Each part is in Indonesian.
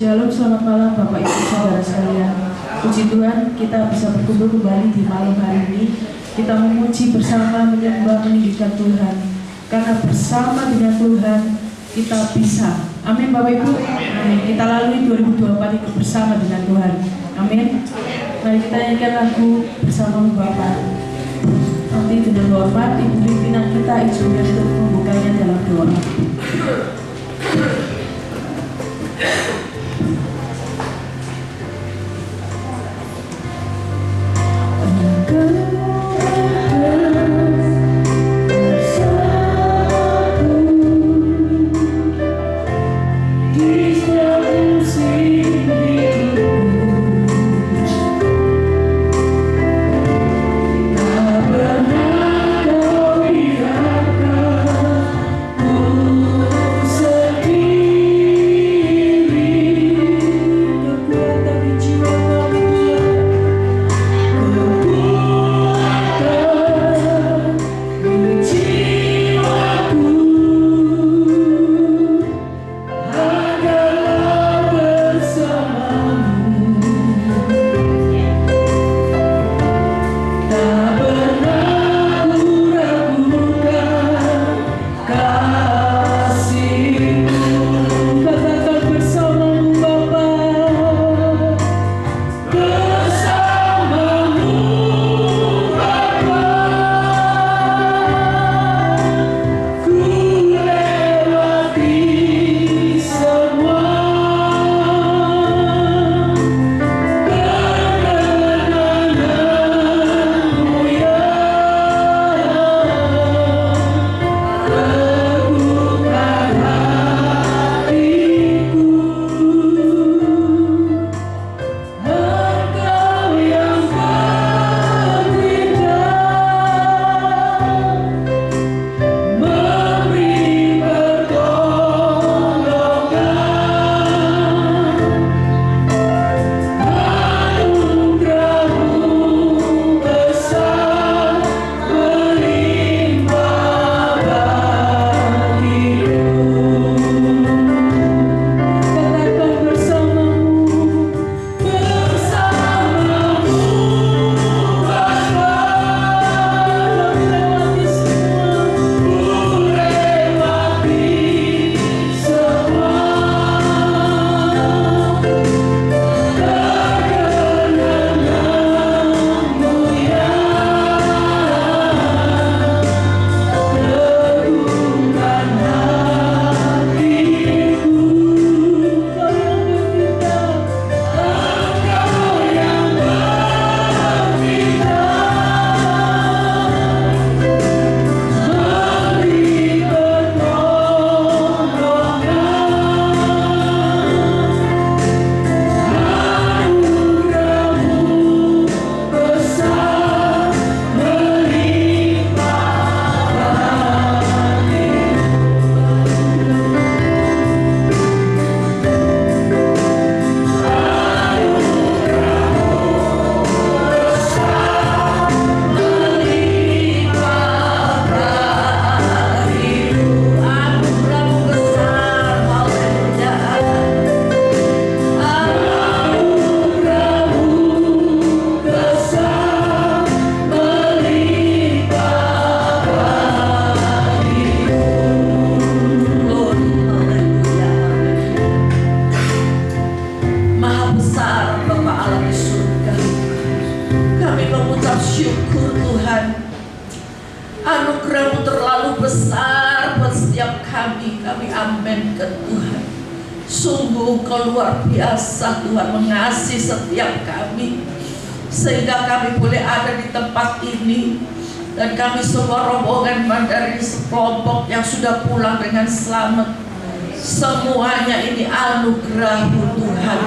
Shalom, selamat malam Bapak Ibu Saudara sekalian. Puji Tuhan, kita bisa berkumpul kembali di malam hari ini. Kita memuji bersama, menyembah, meninggikan Tuhan. Karena bersama dengan Tuhan kita bisa. Amin Bapak Ibu. Amin. Kita lalui 2024 itu bersama dengan Tuhan. Amin. Mari kita nyanyikan lagu bersama Bapak. Nanti dengan hormat Ibu pimpinan kita izinkan untuk membukanya dalam doa. Tuhan mengasihi setiap kami sehingga kami boleh ada di tempat ini, dan kami semua rombongan dari sekelompok yang sudah pulang dengan selamat. Semuanya ini anugerah-Mu Tuhan.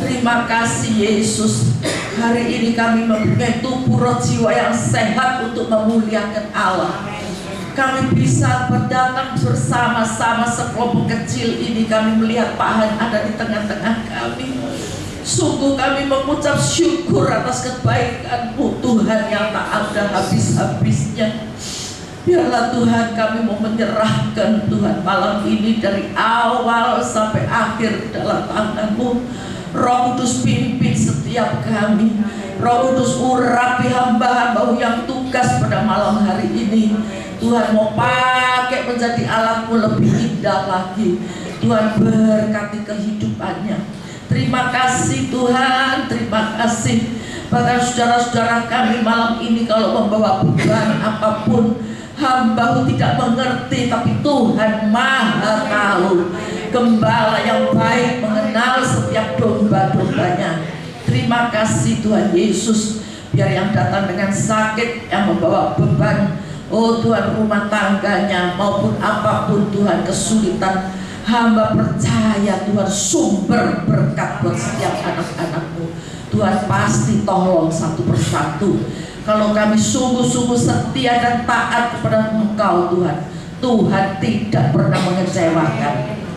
Terima kasih Yesus. Hari ini kami mempunyai tubuh roh jiwa yang sehat untuk memuliakan Allah. Kami bisa berdatang bersama-sama sekelompok kecil ini. Kami melihat Pak Han ada di tengah-tengah kami. Sungguh kami mengucap syukur atas kebaikan-Mu Tuhan yang tak ada habis-habisnya. Biarlah Tuhan kami mau menyerahkan Tuhan malam ini dari awal sampai akhir dalam tangan-Mu. Roh Kudus pimpin setiap kami. Roh Kudus urapi hamba-hamba-Mu yang tugas pada malam hari ini. Tuhan mau pakai menjadi alat-Mu lebih indah lagi. Tuhan berkati kehidupannya. Terima kasih Tuhan, terima kasih. Bahkan saudara-saudara kami malam ini kalau membawa beban apapun, hamba-Mu tidak mengerti, tapi Tuhan Maha tahu. Gembala yang baik mengenal setiap domba-dombanya. Terima kasih Tuhan Yesus. Biar yang datang dengan sakit, yang membawa beban, oh Tuhan, rumah tangganya maupun apapun Tuhan kesulitan, hamba percaya Tuhan sumber berkat buat setiap anak-anak-Mu. Tuhan pasti tolong satu persatu. Kalau kami sungguh-sungguh setia dan taat kepada Engkau Tuhan, Tuhan tidak pernah mengecewakan.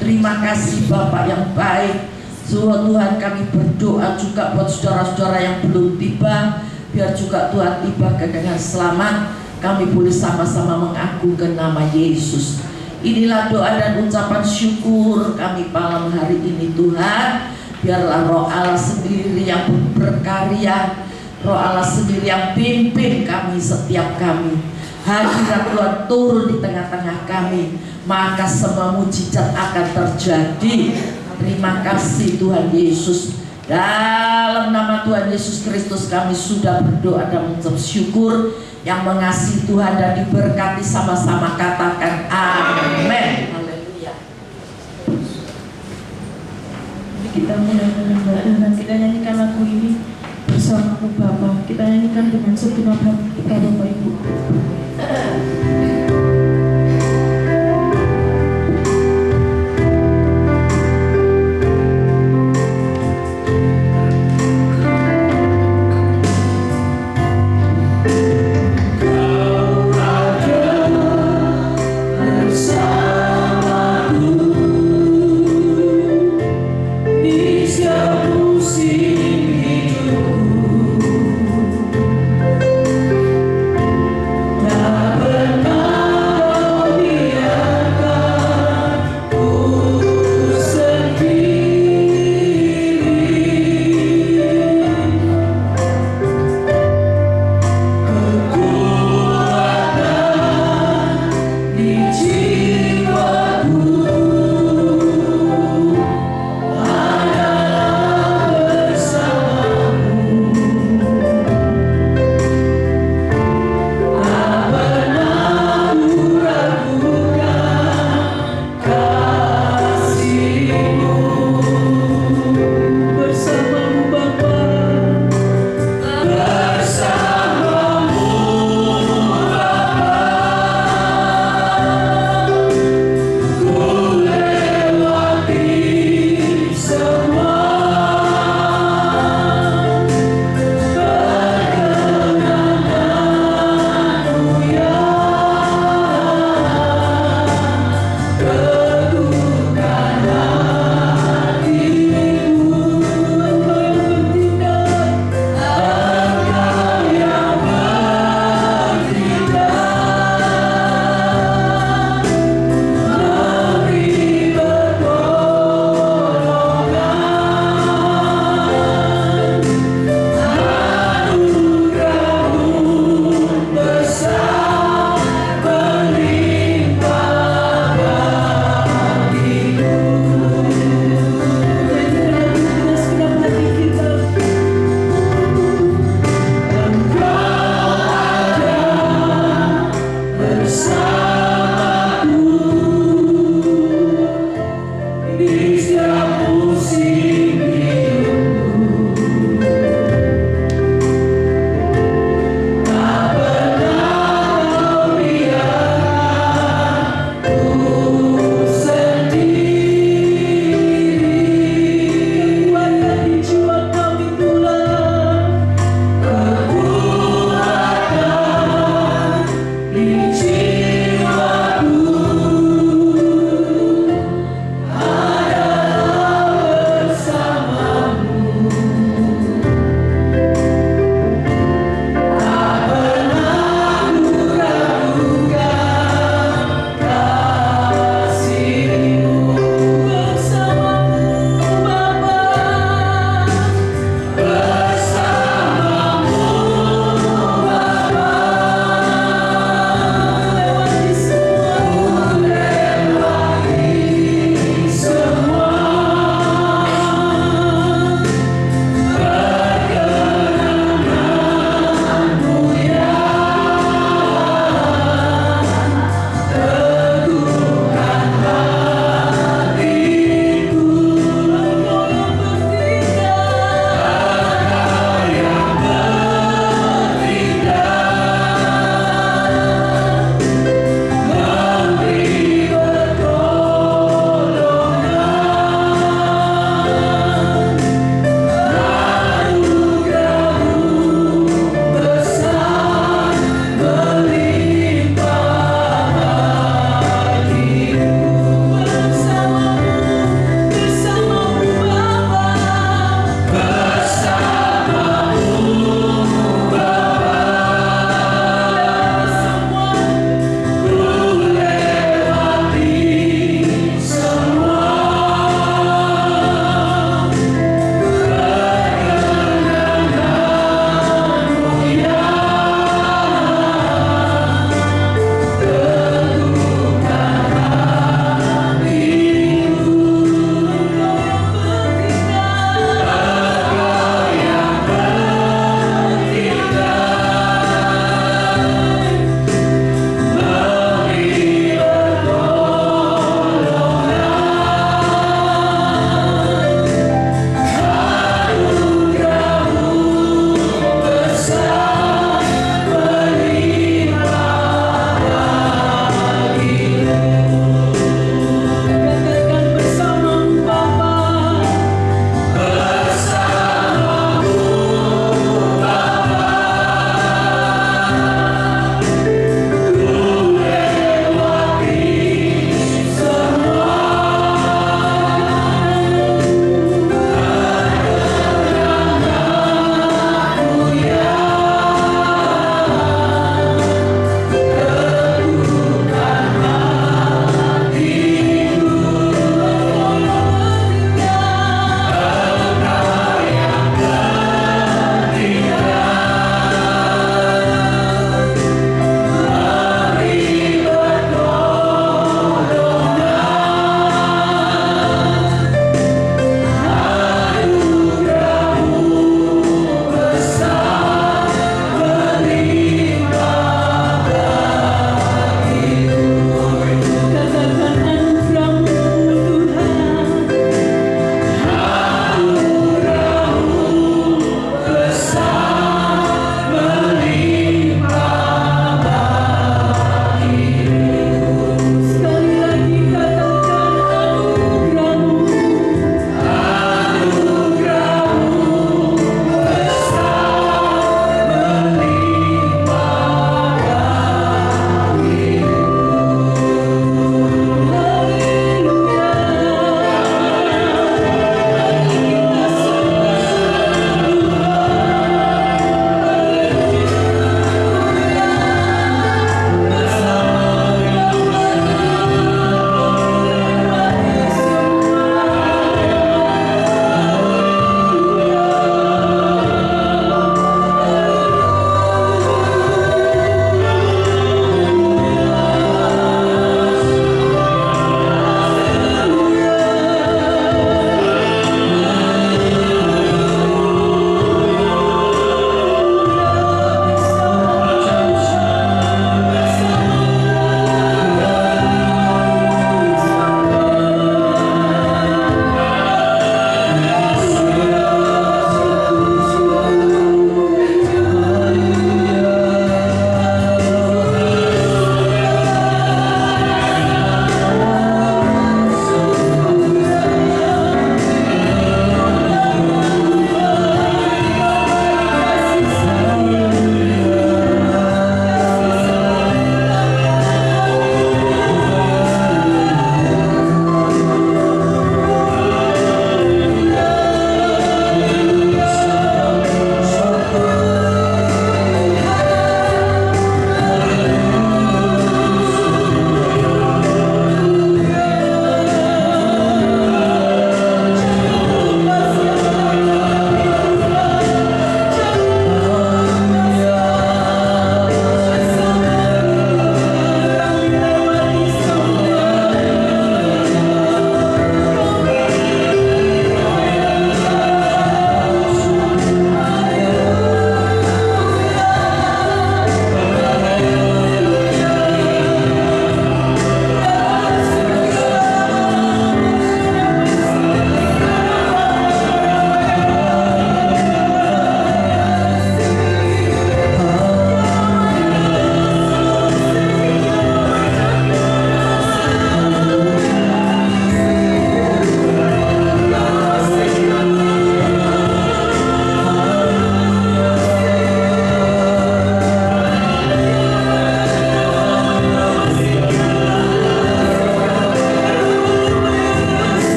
Terima kasih Bapak yang baik. Tuhan, kami berdoa juga buat saudara-saudara yang belum tiba, biar juga Tuhan tiba dengan selamat. Kami boleh sama-sama mengagungkan nama Yesus. Inilah doa dan ucapan syukur kami malam hari ini Tuhan. Biarlah Roh Allah sendiri yang berkarya, Roh Allah sendiri yang pimpin kami, setiap kami. Hadirat Tuhan turun di tengah-tengah kami, maka semua mujizat akan terjadi. Terima kasih Tuhan Yesus. Dalam nama Tuhan Yesus Kristus kami sudah berdoa dan mengucap syukur. Yang mengasihi Tuhan dan diberkati sama-sama katakan amin. Haleluya. Kita mulai dengan doa dan kita nyanyikan lagu ini bersama-Mu Bapa. Kita nyanyikan dengan segenap hati kita Bapak Ibu. Tak pernah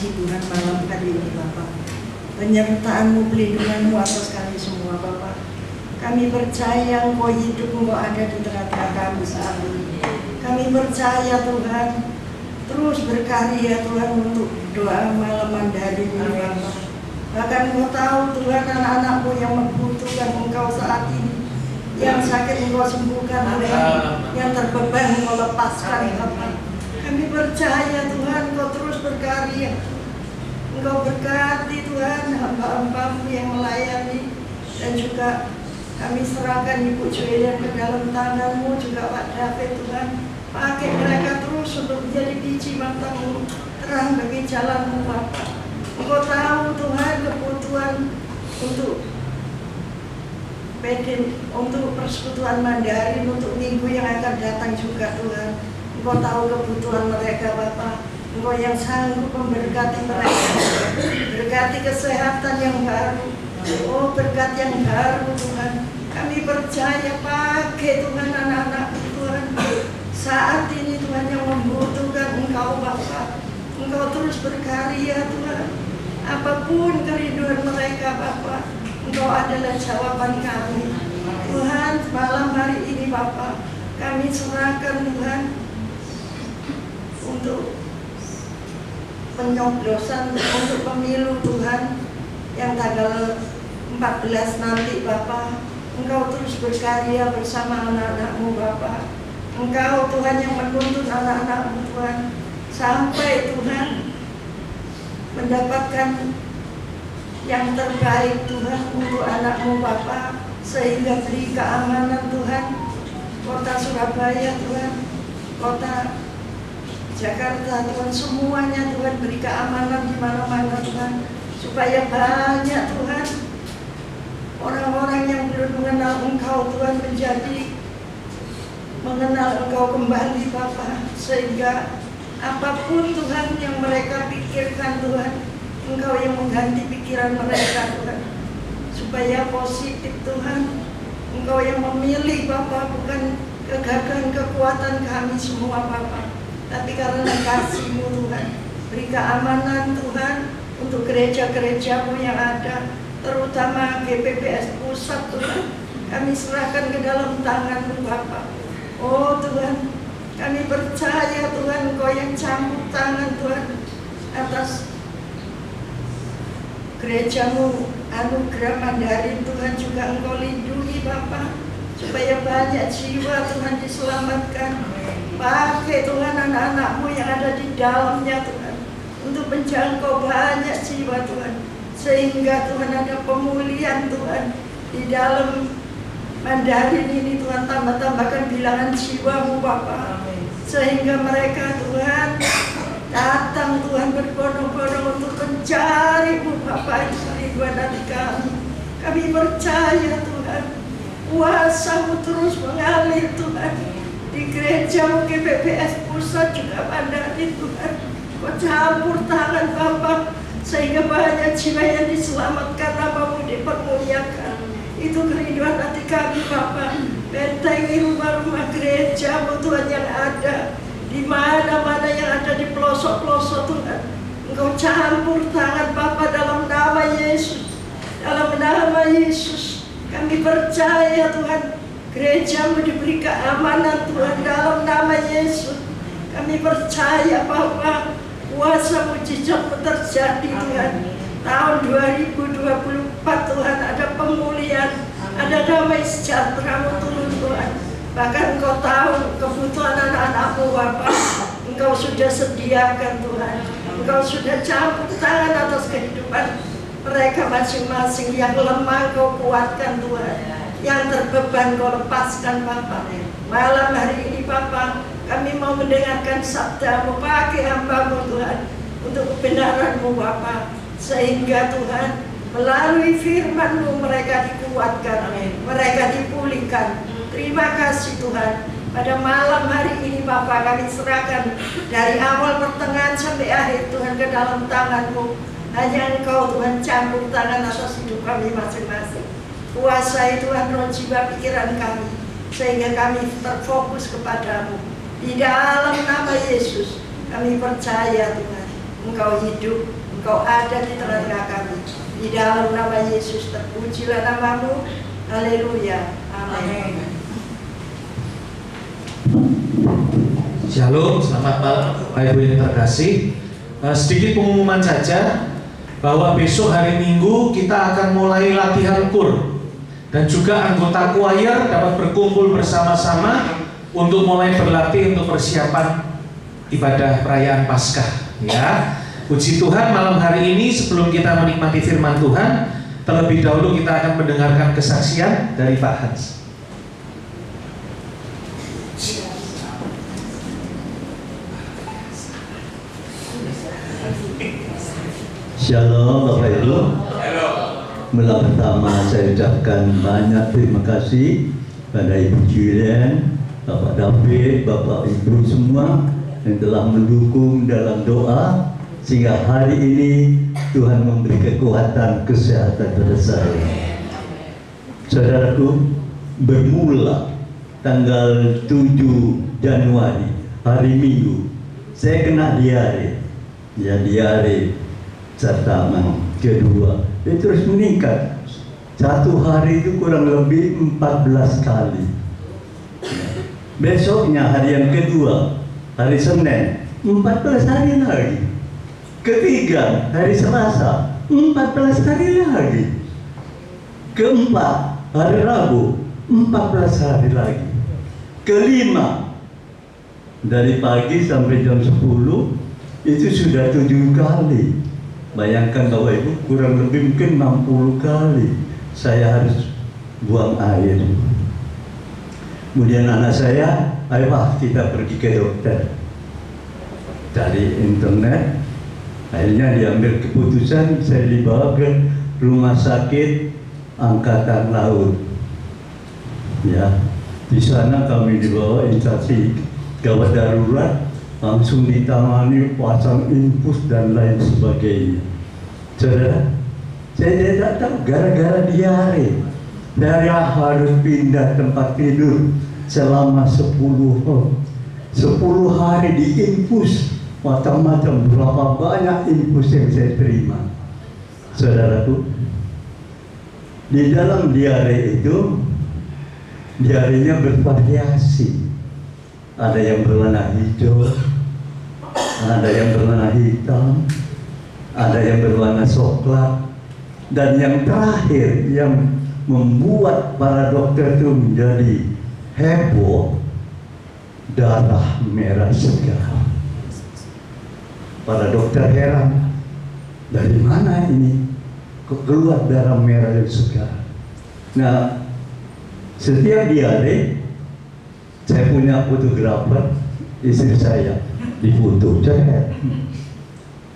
kasih Tuhan malam hari ini Bapak. Penyertaan-Mu, pelindungan-Mu atas kami semua Bapak. Kami percaya Engkau hidup, Engkau ada di tengah-tengah kami saat ini. Kami percaya Tuhan, terus berkarya Tuhan untuk doa malam hari ini Bapak. Bahkan Engkau tahu Tuhan anak-anak-Mu yang membutuhkan Engkau saat ini. Yang sakit Engkau sembuhkan Tuhan, yang terbeban Engkau lepaskan Bapak. Kami percaya Tuhan Engkau terus berkarya. Engkau berkati Tuhan hamba-hamba-Mu yang melayani. Dan juga kami serahkan Ibu Joyden ke dalam tangan-Mu, juga Pak David Tuhan. Pakai mereka terus untuk menjadi biji mata-Mu, terang bagi jalan-Mu Bapak. Engkau tahu Tuhan kebutuhan untuk untuk persekutuan Mandarin, untuk minggu yang akan datang juga Tuhan. Engkau tahu kebutuhan mereka Bapak. Engkau yang sanggup memberkati mereka. Berkati kesehatan yang baru. Oh, berkat yang baru Tuhan. Kami percaya pakai Tuhan anak-anak Tuhan. Saat ini Tuhan yang membutuhkan Engkau Bapak. Engkau terus berkarya Tuhan. Apapun kerinduan mereka Bapak, Engkau adalah jawaban kami. Tuhan, malam hari ini Bapak, kami serahkan Tuhan untuk penyoblosan untuk pemilu Tuhan yang tanggal 14 nanti Bapak. Engkau terus berkarya bersama anak-anak-Mu Bapak. Engkau Tuhan yang menuntun anak-anak-Mu Tuhan sampai Tuhan mendapatkan yang terbaik Tuhan untuk anak-Mu Bapak, sehingga beri keamanan Tuhan kota Surabaya Tuhan, kota Jakarta Tuhan, semuanya Tuhan beri keamanan di mana-mana Tuhan, supaya banyak Tuhan orang-orang yang belum mengenal Engkau Tuhan menjadi mengenal Engkau kembali Bapak, sehingga apapun Tuhan yang mereka pikirkan Tuhan, Engkau yang mengganti pikiran mereka Tuhan, supaya positif Tuhan. Engkau yang memilih Bapak, bukan kegagahan kekuatan kami semua Bapak, tapi karena kasih-Mu Tuhan. Beri keamanan Tuhan untuk gereja-gereja-Mu yang ada, terutama GPPS Pusat Tuhan. Kami serahkan ke dalam tangan-Mu Bapak. Oh Tuhan, kami percaya Tuhan Engkau yang campur tangan Tuhan atas gereja-Mu Anugerah Mandarin Tuhan, juga Engkau lindungi Bapak, supaya banyak jiwa Tuhan diselamatkan. Pakai Tuhan anak-anak-Mu yang ada di dalamnya Tuhan, untuk menjangkau banyak jiwa Tuhan, sehingga Tuhan ada pemulihan Tuhan di dalam Mandarin ini Tuhan. Tambah-tambahkan bilangan jiwa-Mu Bapak, sehingga mereka Tuhan datang Tuhan berbondong-bondong untuk mencari-Mu Bapak, kerinduan hati kami. Kami percaya Tuhan, kuasa-Mu terus mengalir Tuhan di gereja-Mu GPPS Pusat juga Mandarin Tuhan. Kau campur tangan Bapak, sehingga banyak jiwa yang diselamatkan, nama-Mu dipermuliakan. Itu kerinduan hati kami Bapak. Bentengi rumah-rumah gereja-Mu Tuhan yang ada di mana-mana yang ada di pelosok-pelosok Tuhan. Engkau campur tangan Bapa dalam nama Yesus. Dalam nama Yesus kami percaya Tuhan, gereja-Mu diberi keamanan Tuhan dalam nama Yesus. Kami percaya Bapa, kuasa mujizat terjadi Tuhan. Tahun 2024 Tuhan ada pemulihan, ada damai sejahtera-Mu turun Tuhan. Bahkan Engkau tahu kebutuhan anak-anak-Mu Bapak, Engkau sudah sediakan Tuhan. Engkau sudah campur tangan atas kehidupan mereka masing-masing. Yang lemah Engkau kuatkan Tuhan, yang terbeban Engkau lepaskan Bapak. Malam hari ini Bapak, kami mau mendengarkan sabda-Mu, pakai hamba-Mu Tuhan, untuk kebenaran-Mu Bapak, sehingga Tuhan melalui firman-Mu mereka dikuatkan, mereka dipulihkan. Terima kasih Tuhan. Pada malam hari ini Bapak, kami serahkan dari awal pertengahan sampai akhir Tuhan ke dalam tangan-Mu. Hanya Engkau Tuhan campur tangan atas hidup kami masing-masing. Kuasai Tuhan roh jiwa pikiran kami, sehingga kami terfokus kepada-Mu. Di dalam nama Yesus kami percaya Tuhan. Engkau hidup, Engkau ada di tengah-tengah kami. Di dalam nama Yesus terpujilah namamu. Haleluya. Amin. Shalom, selamat malam Bapak Ibu yang terkasih. Sedikit pengumuman saja bahwa besok hari Minggu kita akan mulai latihan kur, dan juga anggota choir dapat berkumpul bersama-sama untuk mulai berlatih untuk persiapan ibadah perayaan Paskah. Ya, puji Tuhan, malam hari ini sebelum kita menikmati firman Tuhan, terlebih dahulu kita akan mendengarkan kesaksian dari Pak Hans. Shalom Bapak Ibu. Mula pertama saya ucapkan banyak terima kasih pada Ibu Julian, Bapak David, Bapak Ibu semua yang telah mendukung dalam doa sehingga hari ini Tuhan memberi kekuatan kesehatan pada saya. Saudaraku, bermula tanggal 7 Januari hari Minggu saya kena diare. Ya, diare pertama, kedua, dia terus meningkat. Satu hari itu kurang lebih 14 kali. Besoknya hari yang kedua, hari Senin, 14 hari lagi. Ketiga, hari Selasa, 14 hari lagi. Keempat, hari Rabu, 14 hari lagi. Kelima, dari pagi sampai jam 10 itu sudah 7 kali. Bayangkan Bapak Ibu, kurang lebih mungkin 60 kali saya harus buang air. Kemudian anak saya, ayo Pak, kita pergi ke dokter. Dari internet, akhirnya diambil keputusan, saya dibawa ke rumah sakit Angkatan Laut. Ya, di sana kami dibawa instansi gawat darurat, langsung ditangani, pasang infus dan lain sebagainya. Saudara, saya tidak tahu gara-gara diare, saya harus pindah tempat tidur selama 10 hari diinfus macam-macam, berapa banyak infus yang saya terima. Saudaraku, di dalam diare itu, diarenya bervariasi. Ada yang berwarna hijau, ada yang berwarna hitam, ada yang berwarna coklat, dan yang terakhir yang membuat para dokter itu menjadi heboh, darah merah segar. Para dokter heran, dari mana ini kok keluar darah merah yang segar? Nah, setiap diare saya punya fotografer, istri saya difoto, cek.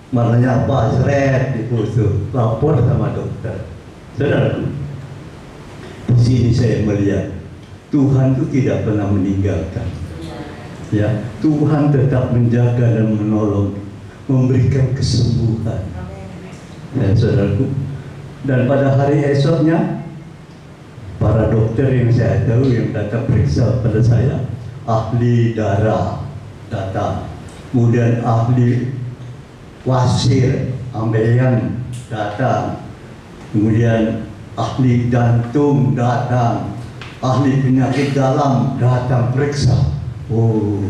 Warnanya apa? Seret, difoto, lapor sama dokter. Saudaraku, di sini saya melihat Tuhan itu tidak pernah meninggalkan. Ya, Tuhan tetap menjaga dan menolong, memberikan kesembuhan. Ya, saudaraku. Dan pada hari esoknya, para dokter yang saya tahu yang datang periksa pada saya, ahli darah datang, kemudian ahli wasir ambeien datang, kemudian ahli jantung datang, ahli penyakit dalam datang periksa. Oh,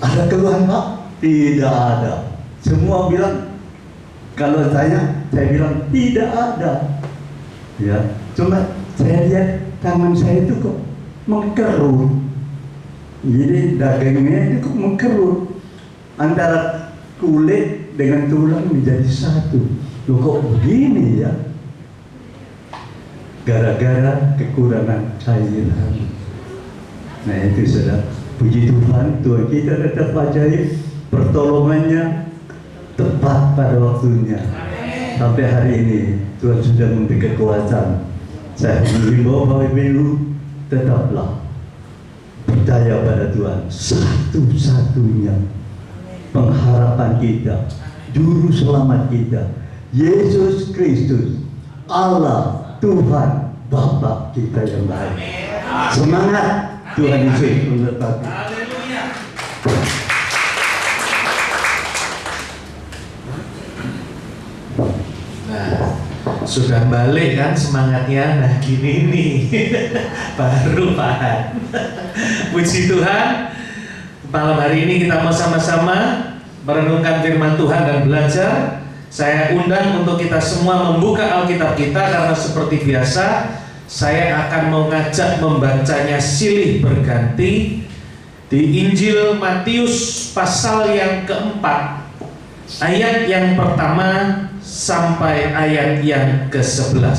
ada keluhan Pak? Tidak ada. Semua bilang, kalau saya bilang tidak ada. Ya, cuma saya lihat tangan saya itu kok mengkerut. Jadi dagingnya itu kok mengkerut. Antara kulit dengan tulang menjadi satu. Loh kok begini ya? Gara-gara kekurangan cairan. Nah itu sudah, puji Tuhan, Tuhan kita tetap ajaib, pertolongannya tepat pada waktunya. Sampai hari ini Tuhan sudah memberi kekuatan. Saya mengimbau Bapak Ibu, tetaplah percaya pada Tuhan. Satu-satunya pengharapan kita, juru selamat kita, Yesus Kristus, Allah, Tuhan, Bapa kita yang baik. Semangat, Tuhan Yesus memberkati. Sudah balik kan semangatnya. Nah gini nih baru paham. Puji Tuhan, malam hari ini kita mau sama-sama merenungkan firman Tuhan dan belajar. Saya undang untuk kita semua membuka Alkitab kita, karena seperti biasa saya akan mengajak membacanya silih berganti di Injil Matius pasal yang keempat, ayat yang pertama sampai ayat yang ke-11.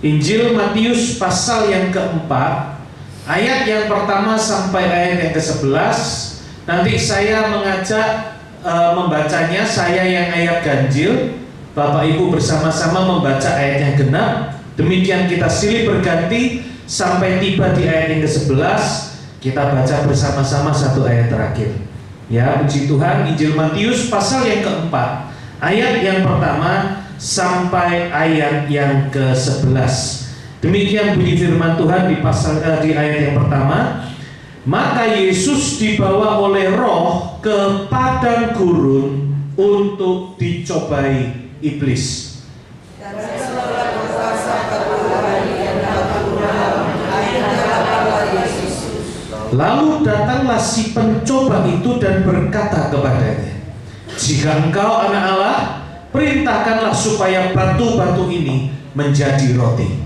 Injil Matius pasal yang keempat, ayat yang pertama sampai ayat yang ke-11. Nanti saya mengajak membacanya, saya yang ayat ganjil, Bapak Ibu bersama-sama membaca ayat yang genap. Demikian kita silih berganti sampai tiba di ayat yang ke-11. Kita baca bersama-sama satu ayat terakhir. Ya, puji Tuhan. Injil Matius pasal yang keempat, ayat yang pertama sampai ayat yang ke-11. Demikian bunyi firman Tuhan di ayat yang pertama. Maka Yesus dibawa oleh Roh ke padang gurun untuk dicobai iblis. Lalu datanglah si pencoba itu dan berkata kepadanya, jika engkau anak Allah, perintahkanlah supaya batu-batu ini menjadi roti.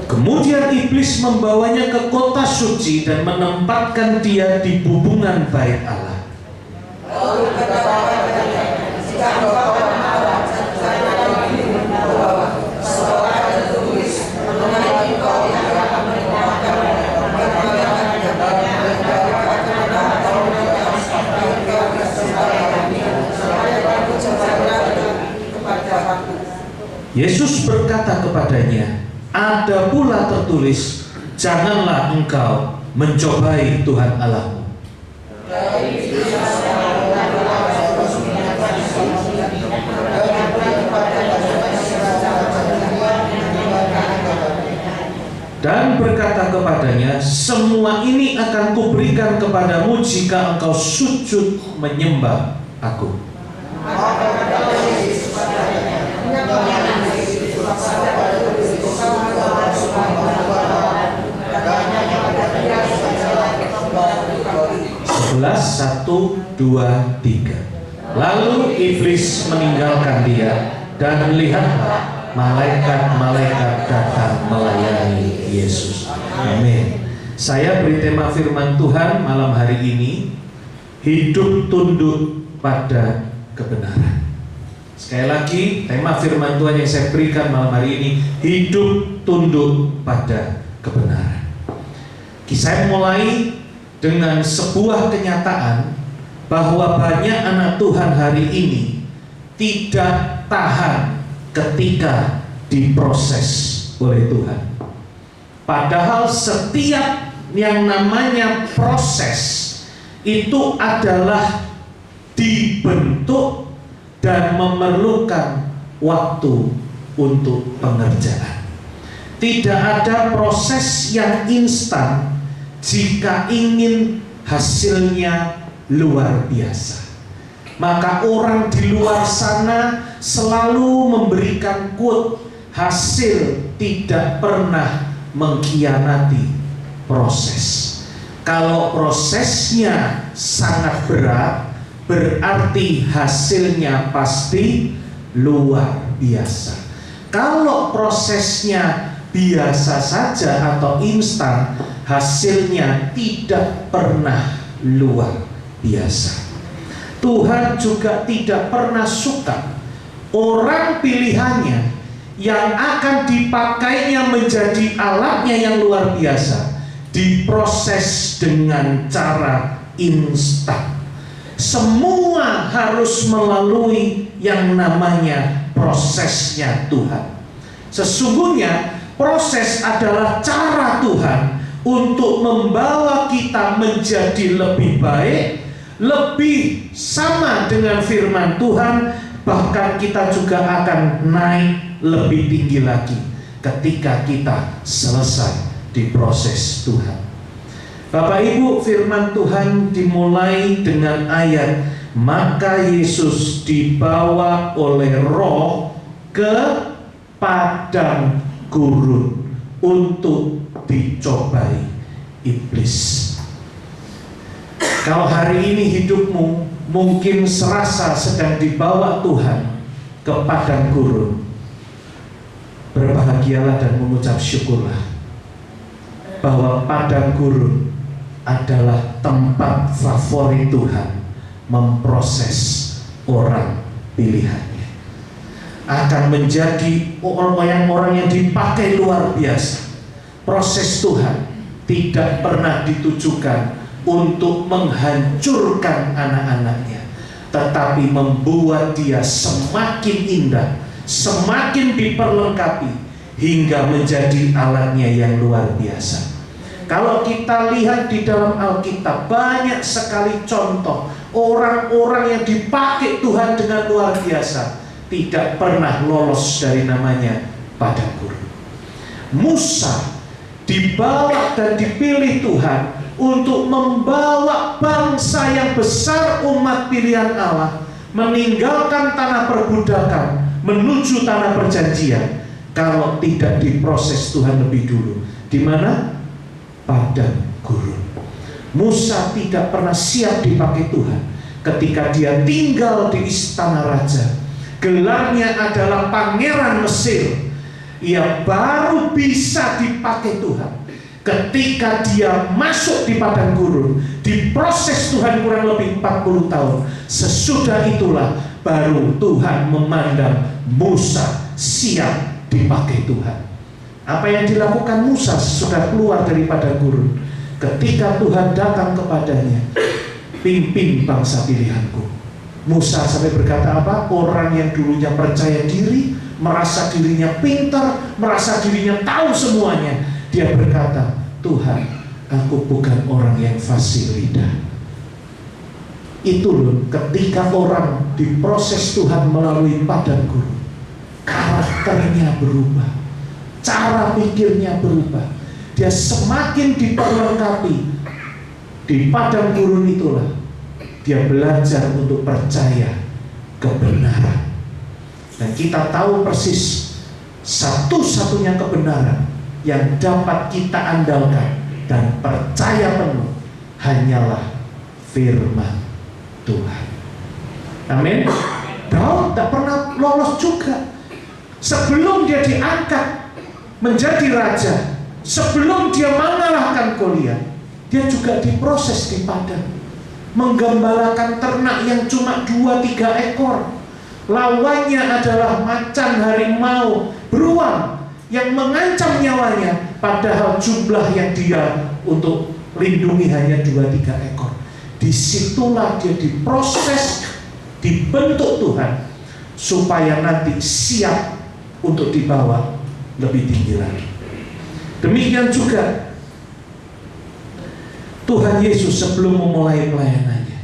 Kemudian iblis membawanya ke kota suci dan menempatkan dia di bubungan bait Allah. Yesus berkata kepadanya, ada pula tertulis, janganlah engkau mencobai Tuhan Allahmu. Dan berkata kepadanya, semua ini akan kuberikan kepadamu jika engkau sujud menyembah aku. Satu, dua, tiga. Lalu iblis meninggalkan dia, dan lihatlah malaikat-malaikat datang melayani Yesus. Amin. Saya beri tema firman Tuhan malam hari ini, hidup tunduk pada kebenaran. Sekali lagi, tema firman Tuhan yang saya berikan malam hari ini, hidup tunduk pada kebenaran. Saya mulai dengan sebuah kenyataan bahwa banyak anak Tuhan hari ini tidak tahan ketika diproses oleh Tuhan. Padahal setiap yang namanya proses itu adalah dibentuk dan memerlukan waktu untuk pengerjaan. Tidak ada proses yang instan jika ingin hasilnya luar biasa. Maka orang di luar sana selalu memberikan quote, hasil tidak pernah mengkhianati proses. Kalau prosesnya sangat berat, berarti hasilnya pasti luar biasa. Kalau prosesnya biasa saja atau instan, hasilnya tidak pernah luar biasa. Tuhan juga tidak pernah suka orang pilihannya yang akan dipakainya menjadi alatnya yang luar biasa diproses dengan cara instan. Semua harus melalui yang namanya prosesnya Tuhan. Sesungguhnya proses adalah cara Tuhan untuk membawa kita menjadi lebih baik, lebih sama dengan firman Tuhan, bahkan kita juga akan naik lebih tinggi lagi ketika kita selesai diproses Tuhan. Bapak Ibu, firman Tuhan dimulai dengan ayat, maka Yesus dibawa oleh Roh ke padang gurun untuk dicobai iblis. Kalau hari ini hidupmu mungkin serasa sedang dibawa Tuhan ke padang gurun, berbahagialah dan mengucap syukurlah bahwa padang gurun adalah tempat favorit Tuhan memproses orang pilihannya. Akan menjadi orang-orang yang dipakai luar biasa. Proses Tuhan tidak pernah ditujukan untuk menghancurkan anak-anaknya, tetapi membuat dia semakin indah, semakin diperlengkapi, hingga menjadi alatnya yang luar biasa. Kalau kita lihat di dalam Alkitab, banyak sekali contoh orang-orang yang dipakai Tuhan dengan luar biasa, tidak pernah lolos dari namanya padang gurun. Musa dibawa dan dipilih Tuhan untuk membawa bangsa yang besar, umat pilihan Allah, meninggalkan tanah perbudakan menuju tanah perjanjian. Kalau tidak diproses Tuhan lebih dulu, di mana? Padang gurun. Musa tidak pernah siap dipakai Tuhan ketika dia tinggal di istana raja. Gelarnya adalah pangeran Mesir. Ia baru bisa dipakai Tuhan ketika dia masuk di padang gurun, diproses Tuhan kurang lebih 40 tahun. Sesudah itulah baru Tuhan memandang Musa siap dipakai Tuhan. Apa yang dilakukan Musa sesudah keluar dari padang gurun? Ketika Tuhan datang kepadanya, pimpin bangsa pilihanku. Musa sampai berkata apa? Orang yang dulunya percaya diri, merasa dirinya pintar, merasa dirinya tahu semuanya, dia berkata, Tuhan, aku bukan orang yang fasih lidah. Itu loh, ketika orang diproses Tuhan melalui padang gurun, karakternya berubah, cara pikirnya berubah. Dia semakin diperlengkapi. Di padang gurun itulah dia belajar untuk percaya kebenaran. Dan kita tahu persis satu-satunya kebenaran yang dapat kita andalkan dan percaya penuh hanyalah firman Tuhan. Amin. Daud tak pernah lolos juga. Sebelum dia diangkat menjadi raja, sebelum dia mengalahkan Goliat, dia juga diproses di padang, menggembalakan ternak yang cuma 2-3 ekor. Lawannya adalah macan, harimau, beruang yang mengancam nyawanya, padahal jumlah yang dia untuk lindungi hanya 2-3 ekor. Disitulah dia diproses, dibentuk Tuhan, supaya nanti siap untuk dibawa lebih tinggi lagi. Demikian juga Tuhan Yesus sebelum memulai pelayanannya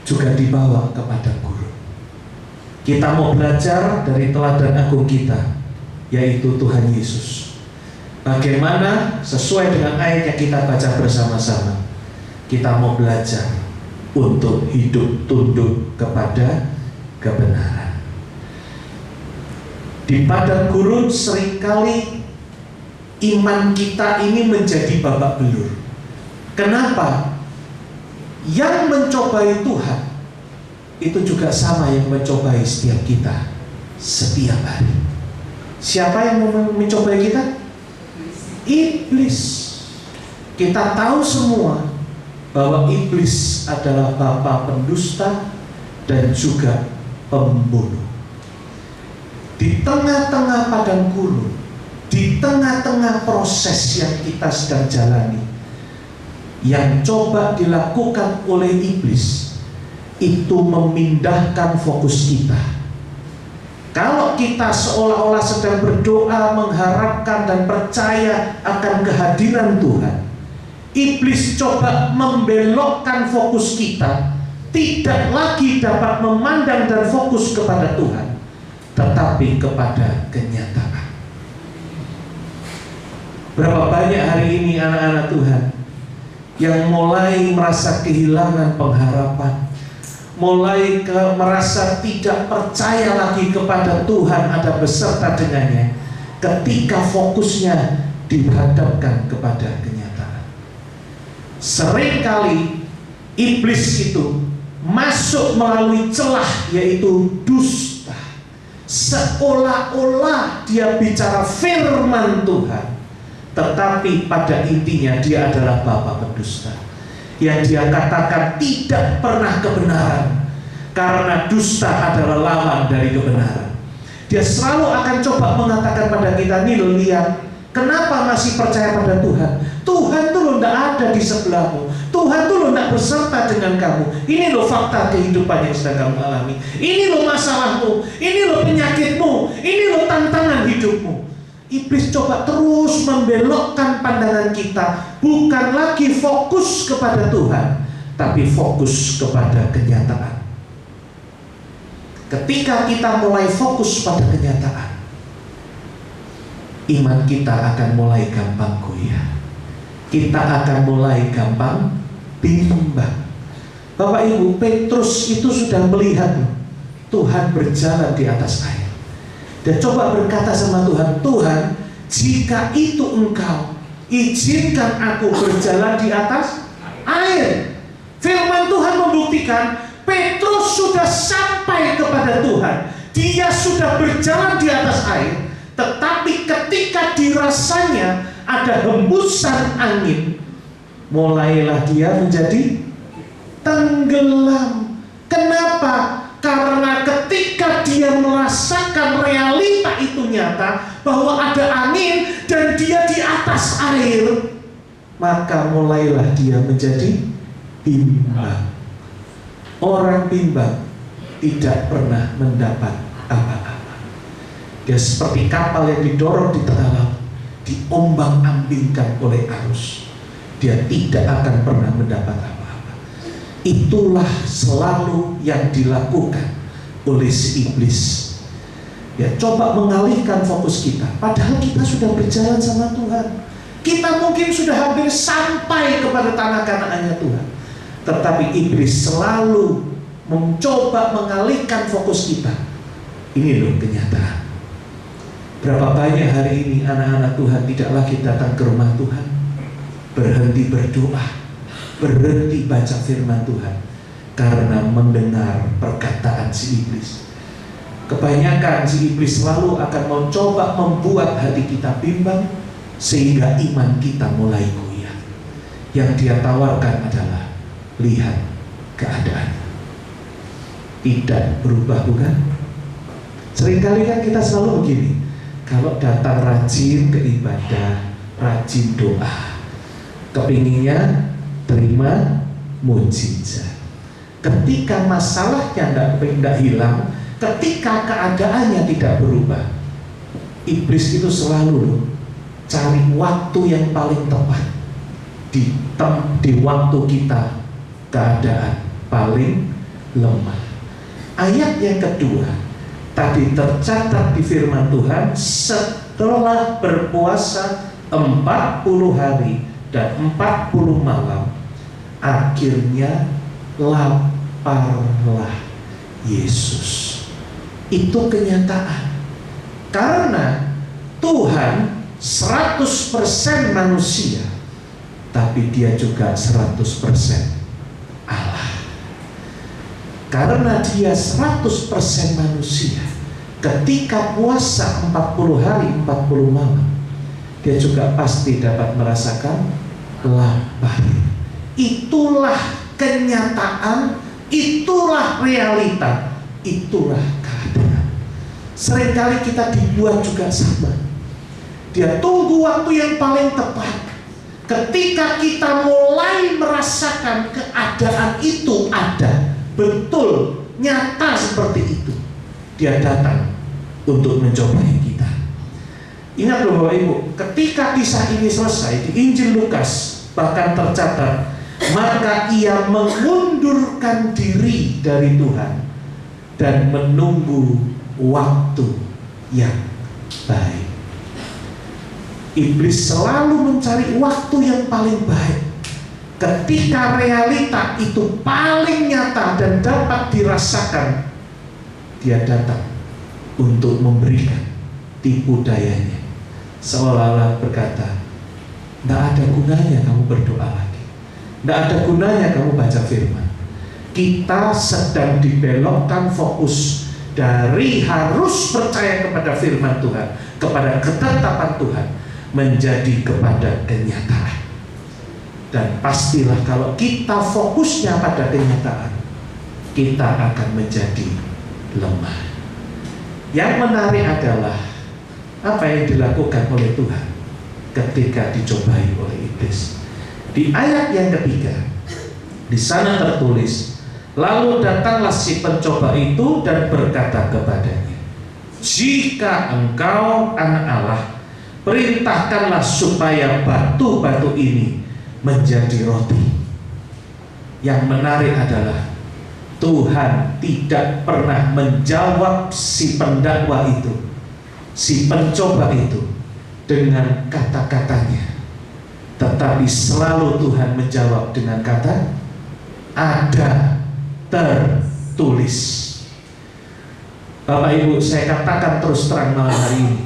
juga dibawa ke padang gurun. Kita mau belajar dari teladan agung kita, yaitu Tuhan Yesus. Bagaimana sesuai dengan ayat yang kita baca bersama-sama, kita mau belajar untuk hidup tunduk kepada kebenaran. Di padang gurun seringkali iman kita ini menjadi babak belur. Kenapa? Yang mencobai Tuhan itu juga sama yang mencobai setiap kita setiap hari. Siapa yang mencobai kita? Iblis. Kita tahu semua bahwa iblis adalah bapa pendusta dan juga pembunuh. Di tengah-tengah padang gurun, di tengah-tengah proses yang kita sedang jalani, yang coba dilakukan oleh iblis itu memindahkan fokus kita. Kalau kita seolah-olah sedang berdoa, mengharapkan dan percaya akan kehadiran Tuhan, iblis coba membelokkan fokus kita, tidak lagi dapat memandang dan fokus kepada Tuhan, tetapi kepada kenyataan. Berapa banyak hari ini anak-anak Tuhan yang mulai merasa kehilangan pengharapan, mulai merasa tidak percaya lagi kepada Tuhan ada beserta dengannya, ketika fokusnya dihadapkan kepada kenyataan. Seringkali iblis itu masuk melalui celah, yaitu dusta. Seolah-olah dia bicara firman Tuhan, tetapi pada intinya dia adalah bapa pendusta. Yang dia katakan tidak pernah kebenaran, karena dusta adalah lawan dari kebenaran. Dia selalu akan coba mengatakan pada kita, nih lo lihat, kenapa masih percaya pada Tuhan? Tuhan tuh lo tidak ada di sebelahmu. Tuhan tuh lo tidak beserta dengan kamu. Ini lo fakta kehidupan yang sedang kamu alami. Ini lo masalahmu. Ini lo penyakitmu. Ini lo tantangan hidupmu. Iblis coba terus membelokkan pandangan kita, bukan lagi fokus kepada Tuhan, tapi fokus kepada kenyataan. Ketika kita mulai fokus pada kenyataan, iman kita akan mulai gampang goyah. Kita akan mulai gampang bimbang. Bapak Ibu, Petrus itu sudah melihat Tuhan berjalan di atas air. Dia coba berkata sama Tuhan, Tuhan, jika itu Engkau, izinkan aku berjalan di atas air. Firman Tuhan membuktikan Petrus sudah sampai kepada Tuhan. Dia sudah berjalan di atas air, tetapi ketika dirasanya ada hembusan angin, mulailah dia menjadi tenggelam. Kenapa? Karena ketika dia merasakan realita itu nyata, bahwa ada angin dan dia di atas air, maka mulailah dia menjadi bimbang. Orang bimbang tidak pernah mendapat apa-apa. Dia seperti kapal yang didorong di tengah laut, diombang-ambingkan oleh arus. Dia tidak akan pernah mendapat apa-apa. Itulah selalu yang dilakukan oleh si iblis. Ya, coba mengalihkan fokus kita, padahal kita sudah berjalan sama Tuhan. Kita mungkin sudah hampir sampai kepada tanah Kanaan Tuhan, tetapi iblis selalu mencoba mengalihkan fokus kita. Ini loh kenyataan. Berapa banyak hari ini anak-anak Tuhan tidak lagi datang ke rumah Tuhan, berhenti berdoa, berhenti baca firman Tuhan, karena mendengar perkataan si iblis. Kebanyakan si iblis selalu akan mencoba membuat hati kita bimbang, sehingga iman kita mulai goyah. Yang dia tawarkan adalah, lihat keadaan tidak berubah, bukan? Seringkali kan kita selalu begini, kalau datang rajin ke ibadah, rajin doa, kepinginnya terima mujizat. Ketika masalahnya tidak hilang, ketika keadaannya tidak berubah, iblis itu selalu cari waktu yang paling tepat di waktu kita keadaan paling lemah. Ayat yang kedua tadi tercatat di firman Tuhan, setelah berpuasa 40 hari dan 40 malam, akhirnya laparlah Yesus. Itu kenyataan. Karena Tuhan 100% manusia, tapi dia juga 100% Allah. Karena dia 100% manusia, ketika puasa 40 hari 40 malam, dia juga pasti dapat merasakan lapar. Itulah kenyataan, itulah realita, itulah keadaan. Seringkali kita dibuat juga sama. Dia tunggu waktu yang paling tepat. Ketika kita mulai merasakan keadaan itu ada, betul, nyata seperti itu, dia datang untuk mencobai kita. Ingat loh Bapak Ibu, ketika kisah ini selesai di Injil Lukas, bahkan tercatat, maka ia mengundurkan diri dari Tuhan dan menunggu waktu yang baik. Iblis selalu mencari waktu yang paling baik, Ketika realita itu paling nyata dan dapat dirasakan, dia datang untuk memberikan tipu dayanya, seolah-olah berkata, tidak ada gunanya kamu berdoa lagi, tidak ada gunanya kamu baca firman. Kita sedang dibelokkan fokus dari harus percaya kepada firman Tuhan, kepada ketetapan Tuhan, menjadi kepada kenyataan. Dan pastilah kalau kita fokusnya pada kenyataan, kita akan menjadi lemah. Yang menarik adalah apa yang dilakukan oleh Tuhan ketika dicobai oleh iblis. Di ayat yang ketiga, di sana tertulis, lalu datanglah si pencoba itu dan berkata kepadanya, jika engkau anak Allah, perintahkanlah supaya batu-batu ini menjadi roti. Yang menarik adalah Tuhan tidak pernah menjawab si pendakwa itu, si pencoba itu dengan kata-katanya, tetapi selalu Tuhan menjawab dengan kata, ada tertulis. Bapak Ibu, saya katakan terus terang malam hari ini,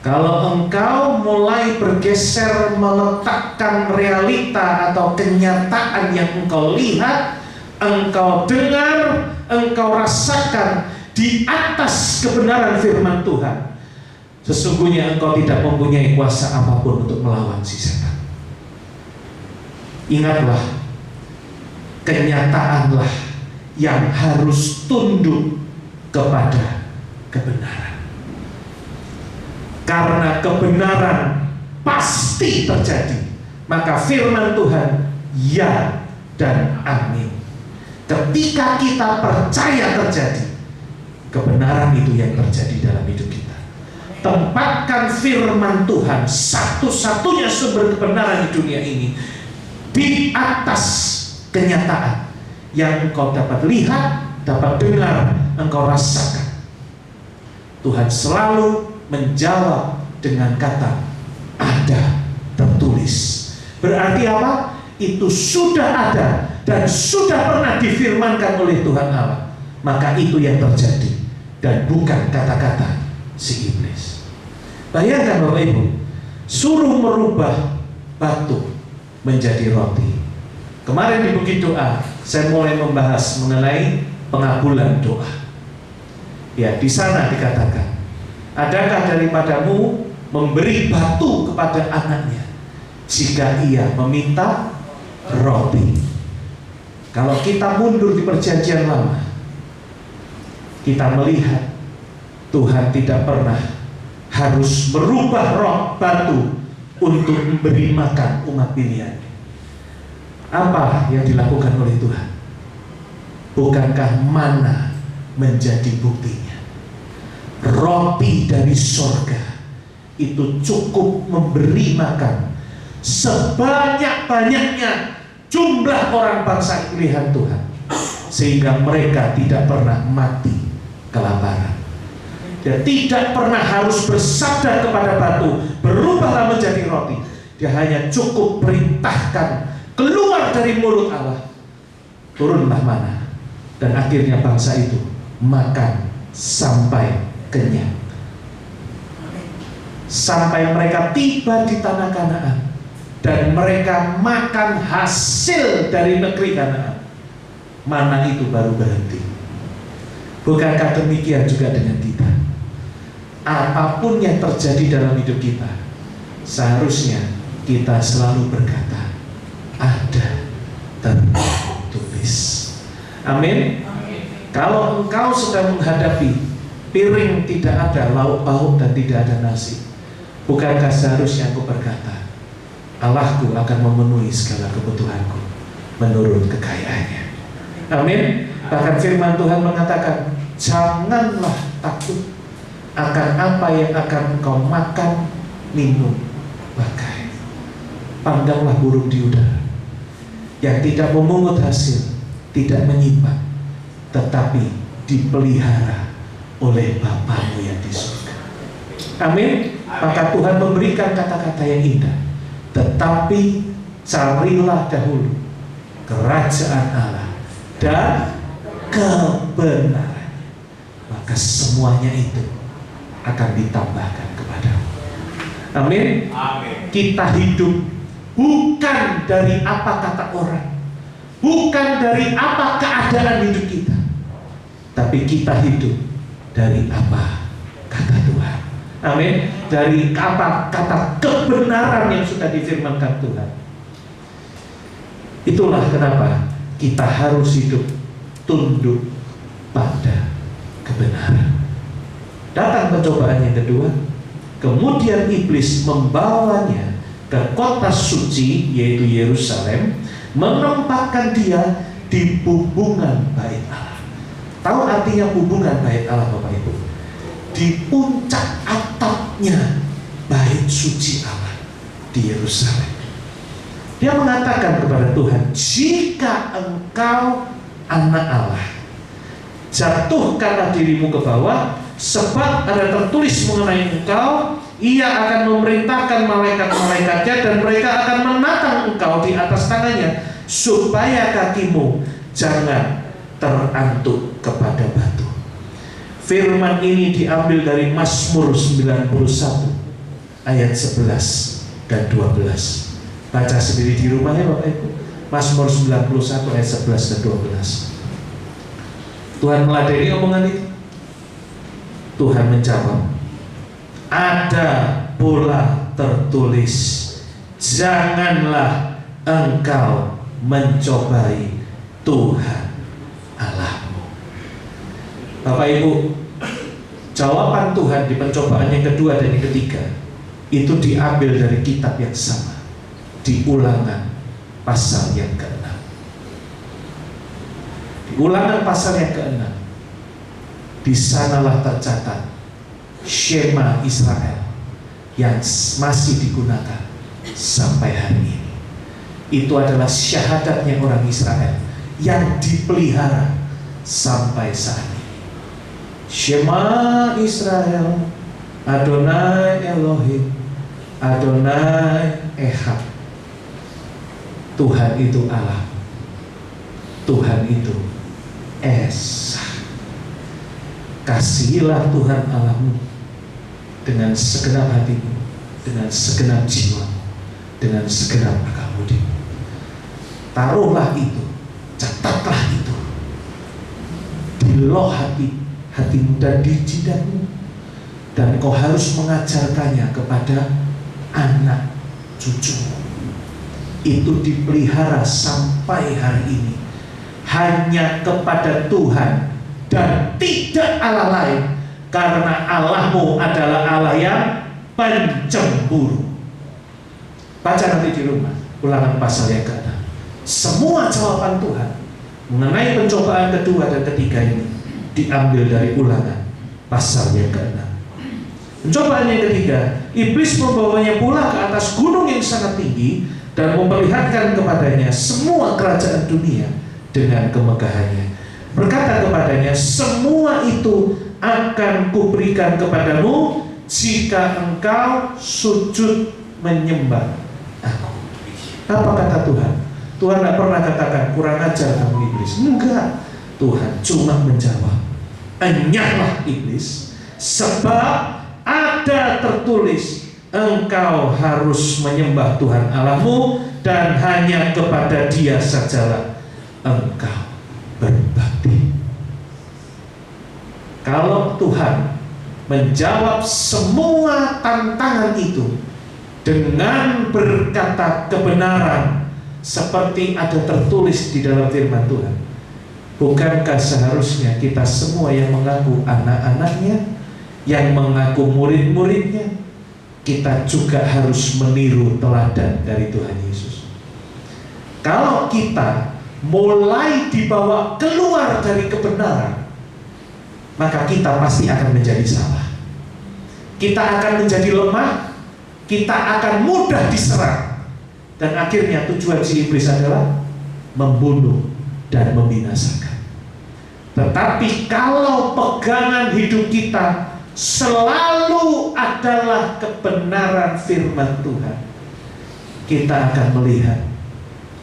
kalau engkau mulai bergeser meletakkan realita atau kenyataan yang engkau lihat, engkau dengar, engkau rasakan di atas kebenaran firman Tuhan, sesungguhnya engkau tidak mempunyai kuasa apapun untuk melawan si setan. Ingatlah, kenyataanlah yang harus tunduk kepada kebenaran. Karena kebenaran pasti terjadi, maka firman Tuhan ya dan amin. Ketika kita percaya terjadi, kebenaran itu yang terjadi dalam hidup kita. Tempatkan firman Tuhan, satu-satunya sumber kebenaran di dunia ini, di atas kenyataan yang engkau dapat lihat, dapat dengar, engkau rasakan. Tuhan selalu menjawab dengan kata ada tertulis. Berarti apa? Itu sudah ada dan sudah pernah difirmankan oleh Tuhan Allah. Maka itu yang terjadi dan bukan kata-kata si iblis. Bayangkan Bapak Ibu, suruh merubah batu menjadi roti. Kemarin di Bukit Doa saya mulai membahas mengenai pengabulan doa. Ya, di sana dikatakan, adakah daripadamu memberi batu kepada anaknya jika ia meminta roti? Kalau kita mundur di perjanjian lama, kita melihat Tuhan tidak pernah harus merubah roh batu untuk memberi makan umat pilihan. Apa yang dilakukan oleh Tuhan? Bukankah mana menjadi buktinya? Roti dari sorga itu cukup memberi makan sebanyak-banyaknya jumlah orang bangsa pilihan Tuhan, sehingga mereka tidak pernah mati kelaparan. Dia tidak pernah harus bersabda kepada batu, berubahlah menjadi roti. Dia hanya cukup perintahkan keluar dari mulut Allah, turunlah mana, dan akhirnya bangsa itu makan sampai kenyang, sampai mereka tiba di tanah Kanaan dan mereka makan hasil dari negeri Kanaan. Mana itu baru berhenti. Bukankah demikian juga dengan kita? Apapun yang terjadi dalam hidup kita, seharusnya kita selalu berkata ada tertulis. Amin. Kalau engkau sedang menghadapi piring tidak ada lauk pauk dan tidak ada nasi, bukankah seharusnya engkau berkata, Allahku akan memenuhi segala kebutuhanku menurut kekayaannya. Amin. Bahkan firman Tuhan mengatakan, janganlah takut akan apa yang akan engkau makan, minum, pakai. Pandanglah burung di udara yang tidak memungut hasil, tidak menyimpan, tetapi dipelihara oleh Bapamu yang di surga. Amin. Maka Tuhan memberikan kata-kata yang indah, tetapi Carilah dahulu kerajaan Allah dan kebenaran, maka semuanya itu akan ditambahkan kepadamu. Amin. Kita hidup bukan dari apa kata orang, bukan dari apa keadaan hidup kita, tapi kita hidup dari apa kata Tuhan. Amin. Dari apa kata kebenaran yang sudah difirmankan Tuhan. Itulah kenapa kita harus hidup tunduk pada kebenaran. Datang pencobaan yang kedua, kemudian iblis membawanya ke kota suci, yaitu Yerusalem, menempatkan dia di bubungan bait Allah. Tahu artinya bubungan bait Allah, Bapak Ibu? Di puncak atapnya bait suci Allah di Yerusalem. Dia mengatakan kepada Tuhan, jika engkau anak Allah, jatuhkanlah dirimu ke bawah, sebab ada tertulis mengenai engkau, ia akan memerintahkan malaikat-malaikatnya dan mereka akan menatang engkau di atas tangannya, supaya kakimu jangan terantuk kepada batu. Firman ini diambil dari Mazmur 91 ayat 11 dan 12. Baca sendiri di rumah ya Bapak Ibu. Mazmur 91 ayat 11 dan 12. Tuhan meladeni omongan itu. Tuhan menjawab, ada pula tertulis, janganlah engkau mencobai Tuhan Allahmu. Bapak Ibu, jawaban Tuhan di pencobaan yang kedua dan yang ketiga itu diambil dari kitab yang sama, di Ulangan pasal yang ke-6. Di Ulangan pasal yang ke-6, di sanalah tercatat Shema Israel yang masih digunakan sampai hari ini. Itu adalah syahadatnya orang Israel yang dipelihara sampai saat ini. Shema Israel, Adonai Elohim, Adonai Echad. Tuhan itu Allah, Tuhan itu Esa. Kasihilah Tuhan Allahmu dengan segenap hatimu, dengan segenap jiwamu, dengan segenap akal budimu. Taruhlah itu, catatlah itu di loh hatimu dan di jidamu, dan kau harus mengajarkannya kepada anak cucumu. Itu dipelihara sampai hari ini hanya kepada Tuhan dan tidak Allah lain, karena Allahmu adalah Allah yang pencemburu. Baca nanti di rumah Ulangan pasal yang ke-6. Semua jawaban Tuhan mengenai pencobaan kedua dan ketiga ini diambil dari Ulangan pasal yang ke-6. Pencobaan yang ketiga, iblis membawanya pula ke atas gunung yang sangat tinggi dan memperlihatkan kepadanya semua kerajaan dunia dengan kemegahannya. Berkata kepadanya, semua itu akan kuberikan kepadamu jika engkau sujud menyembah aku. Apa kata Tuhan? Tuhan tidak pernah katakan kurang ajar kamu iblis. Enggak. Tuhan cuma menjawab, enyahlah iblis, sebab ada tertulis, engkau harus menyembah Tuhan Allahmu dan hanya kepada Dia sajalah engkau berbakti. Kalau Tuhan menjawab semua tantangan itu dengan berkata kebenaran seperti ada tertulis di dalam firman Tuhan, bukankah seharusnya kita semua yang mengaku anak-anaknya, yang mengaku murid-muridnya, kita juga harus meniru teladan dari Tuhan Yesus. Kalau kita mulai dibawa keluar dari kebenaran, maka kita pasti akan menjadi salah. Kita akan menjadi lemah, kita akan mudah diserang, dan akhirnya tujuan si iblis adalah membunuh dan membinasakan. Tetapi kalau pegangan hidup kita selalu adalah kebenaran firman Tuhan, kita akan melihat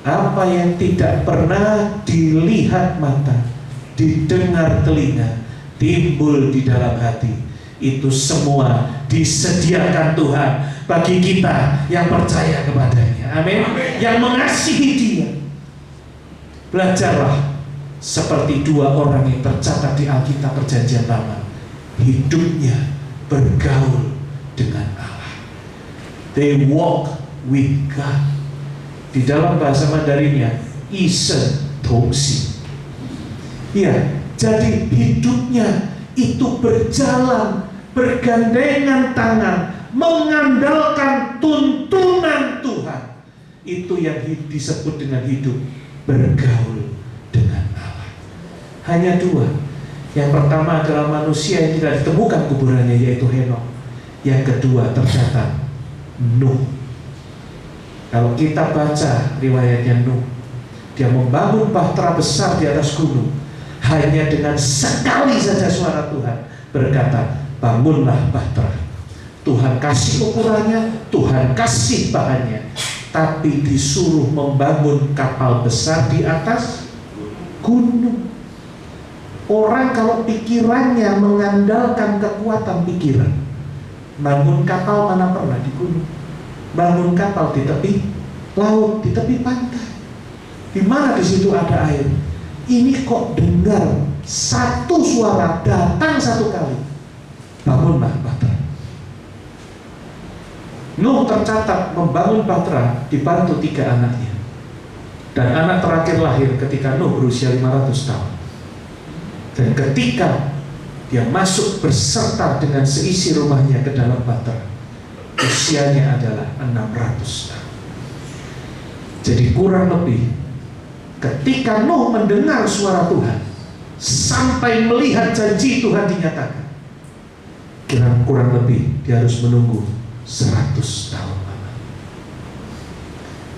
Apa yang tidak pernah dilihat mata, didengar telinga, timbul di dalam hati, itu semua disediakan Tuhan bagi kita yang percaya kepadanya. Amin. Yang mengasihi Dia. Belajarlah seperti dua orang yang tercatat di Alkitab Perjanjian Lama. Hidupnya bergaul dengan Allah. They walk with God. Di dalam bahasa Mandarinnya, ise tongxi. Ya, jadi hidupnya itu berjalan, bergandengan tangan, mengandalkan tuntunan Tuhan. Itu yang disebut dengan hidup bergaul dengan Allah. Hanya dua. Yang pertama adalah manusia yang tidak ditemukan kuburannya, yaitu Henokh. Yang kedua tercatat Nuh. Kalau kita baca riwayatnya Nuh, dia membangun bahtera besar di atas gunung. Hanya dengan sekali saja suara Tuhan berkata, bangunlah bahtera. Tuhan kasih ukurannya, Tuhan kasih bahannya, tapi disuruh membangun kapal besar di atas gunung. Orang kalau pikirannya mengandalkan kekuatan pikiran, bangun kapal mana pernah di gunung? Bangun kapal di tepi laut, di tepi pantai. Di mana di situ ada air? Ini kok dengar satu suara datang satu kali. Bangunlah bahtera. Nuh tercatat membangun bahtera dibantu 3 anaknya. Dan anak terakhir lahir ketika Nuh berusia 500 tahun. Dan ketika dia masuk berserta dengan seisi rumahnya ke dalam bahtera, usianya adalah 600 tahun. Jadi kurang lebih ketika Nuh mendengar suara Tuhan sampai melihat janji Tuhan dinyatakan, kurang lebih dia harus menunggu 100 tahun lama.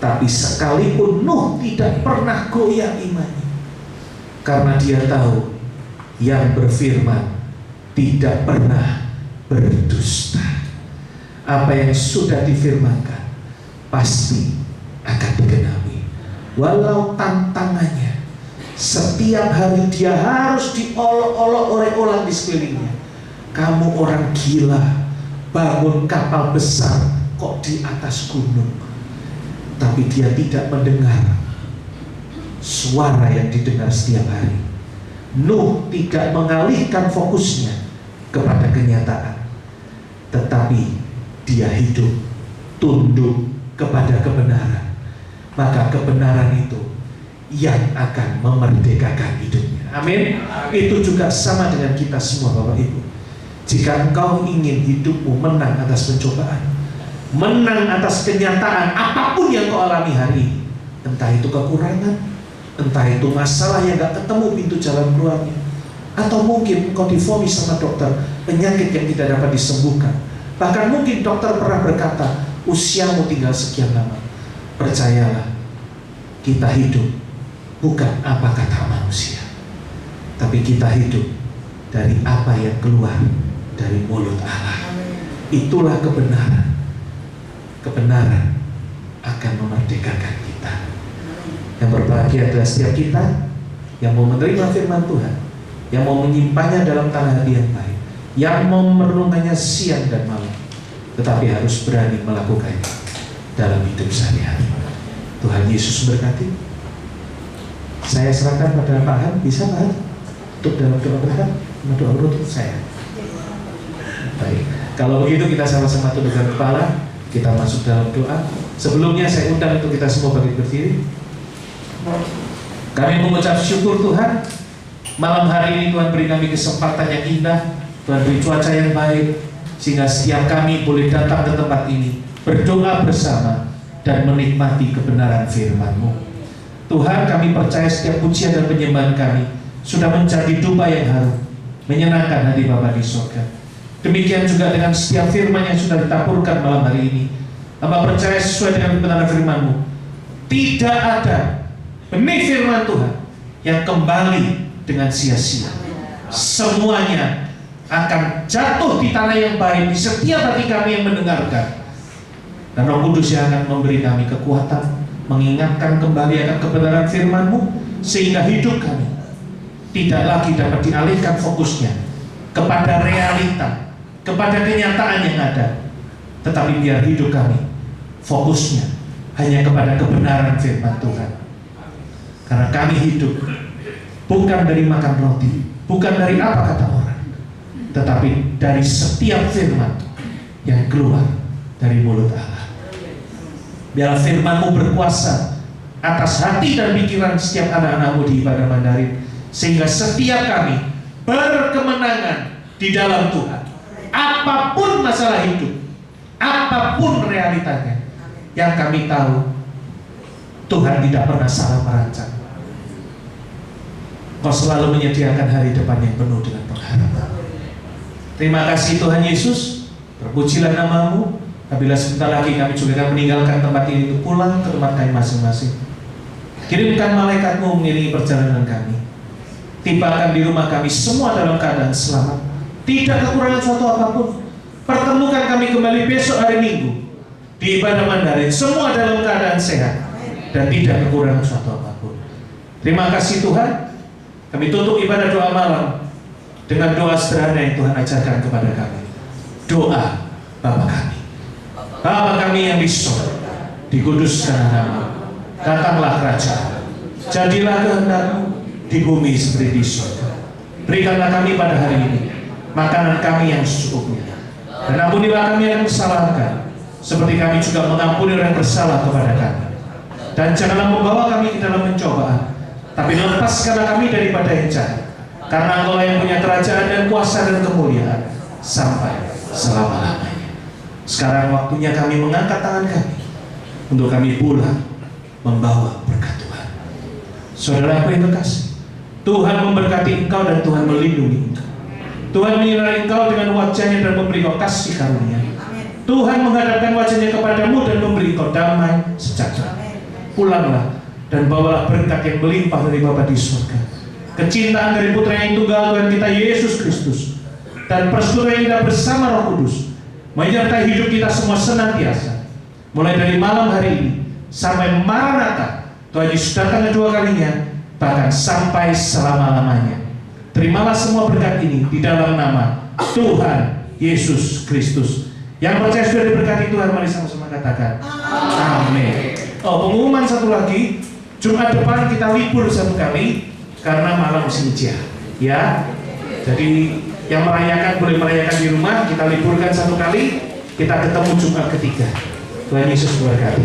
Tapi sekalipun Nuh tidak pernah goyah imannya, karena dia tahu yang berfirman tidak pernah berdusta. Apa yang sudah difirmankan pasti akan digenapi. Walau tantangannya setiap hari dia harus diolok-olok oleh orang di sekelilingnya. Kamu orang gila, bangun kapal besar kok di atas gunung. Tapi dia tidak mendengar suara yang didengar setiap hari. Nuh tidak mengalihkan fokusnya kepada kenyataan, tetapi dia hidup tunduk kepada kebenaran. Maka kebenaran itu yang akan memerdekakan hidupnya. Amin. Itu juga sama dengan kita semua Bapak Ibu. Jika engkau ingin hidupmu menang atas pencobaan, menang atas kenyataan apapun yang kau alami hari ini, entah itu kekurangan, entah itu masalah yang gak ketemu pintu jalan keluarnya, atau mungkin engkau divonis sama dokter penyakit yang tidak dapat disembuhkan. Bahkan mungkin dokter pernah berkata, usiamu tinggal sekian lama. Percayalah, kita hidup bukan apa kata manusia, tapi kita hidup dari apa yang keluar dari mulut Allah. Itulah kebenaran. Kebenaran akan memerdekakan kita. Yang berbahagia adalah setiap kita yang mau menerima firman Tuhan, yang mau menyimpannya dalam tanah hati yang baik, yang mau merenungkannya siang dan malam, tetapi harus berani melakukannya dalam hidup sehari-hari. Tuhan Yesus berkati. Saya serahkan pada Pak Han. Bisa Pak Han untuk dalam doa berkat, doa untuk saya. Baik, kalau begitu kita sama-sama tundukkan kepala, kita masuk dalam doa. Sebelumnya saya undang untuk kita semua berdiri. Kami mengucap syukur Tuhan, malam hari ini Tuhan beri kami kesempatan yang indah, Tuhan beri cuaca yang baik, sehingga setiap kami boleh datang ke tempat ini, berdoa bersama dan menikmati kebenaran firman-Mu. Tuhan, kami percaya setiap pujian dan penyembahan kami sudah menjadi dupa yang harum, menyenangkan hati Bapa di surga. Demikian juga dengan setiap firman yang sudah ditaburkan malam hari ini. Hamba percaya sesuai dengan kebenaran firman-Mu, tidak ada benih firman Tuhan yang kembali dengan sia-sia. Semuanya akan jatuh di tanah yang baik di setiap hati kami yang mendengarkan. Dan Roh Kudus yang akan memberi kami kekuatan, mengingatkan kembali akan kebenaran firman-Mu, sehingga hidup kami tidak lagi dapat dialihkan fokusnya kepada realita, kepada kenyataan yang ada, tetapi biar hidup kami fokusnya hanya kepada kebenaran firman Tuhan. Karena kami hidup bukan dari makan roti, bukan dari apa kata orang, tetapi dari setiap firman yang keluar dari mulut Allah. Biar firman-Mu berkuasa atas hati dan pikiran setiap anak-anak-Mu di ibadah Mandarin, sehingga setiap kami berkemenangan di dalam Tuhan. Apapun masalah hidup, apapun realitanya, yang kami tahu Tuhan tidak pernah salah merancang. Kau selalu menyediakan hari depan yang penuh dengan pengharapan. Terima kasih Tuhan Yesus, terpujilah nama-Mu. Apabila sebentar lagi kami juga akan meninggalkan tempat ini untuk pulang ke tempat kami masing-masing, kirimkan malaikat-Mu mengiringi perjalanan kami. Tibakan di rumah kami semua dalam keadaan selamat, tidak kekurangan suatu apapun. Pertemukan kami kembali besok hari Minggu di ibadah Mandarin, semua dalam keadaan sehat dan tidak kekurangan suatu apapun. Terima kasih Tuhan. Kami tutup ibadah doa malam dengan doa sederhana yang Tuhan ajarkan kepada kami. Doa Bapa kami. Bapa kami yang di surga, dikuduskan nama-Mu, datanglah kerajaan, jadilah kehendak-Mu di bumi seperti di surga. Berikanlah kami pada hari ini makanan kami yang secukupnya, dan ampunilah kami yang kesalahan, seperti kami juga mengampuni orang yang bersalah kepada kami. Dan janganlah membawa kami ke dalam pencobaan, tapi lepaskanlah kami daripada yang jahat, karena Engkau yang punya kerajaan dan kuasa dan kemuliaan sampai selama-lamanya. Sekarang waktunya kami mengangkat tangan kami untuk kami pulang membawa berkat Tuhan. Saudaraku yang terkasih, Tuhan memberkati engkau dan Tuhan melindungi engkau. Tuhan menyinari engkau dengan wajahnya dan memberi engkau kasih karunia. Tuhan menghadapkan wajahnya kepadamu dan memberi engkau damai sejahtera. Pulanglah dan bawalah berkat yang melimpah dari Bapa di surga, kecintaan dari Putra yang tunggal Tuhan kita Yesus Kristus, dan persekutuan yang kita bersama Roh Kudus menyertai hidup kita semua senantiasa, mulai dari malam hari ini sampai Maranatha Tuhan Yesus datang kedua kalinya, bahkan sampai selama-lamanya. Terimalah semua berkat ini di dalam nama Tuhan Yesus Kristus. Yang percaya sudah diberkati Tuhan, mari sama-sama katakan amin. Oh, pengumuman satu lagi, Jumat depan kita libur satu kali karena malam Sinja, ya. Jadi yang merayakan boleh merayakan di rumah, kita liburkan satu kali, kita ketemu Jumat ketiga. Tuhan Yesus berkati.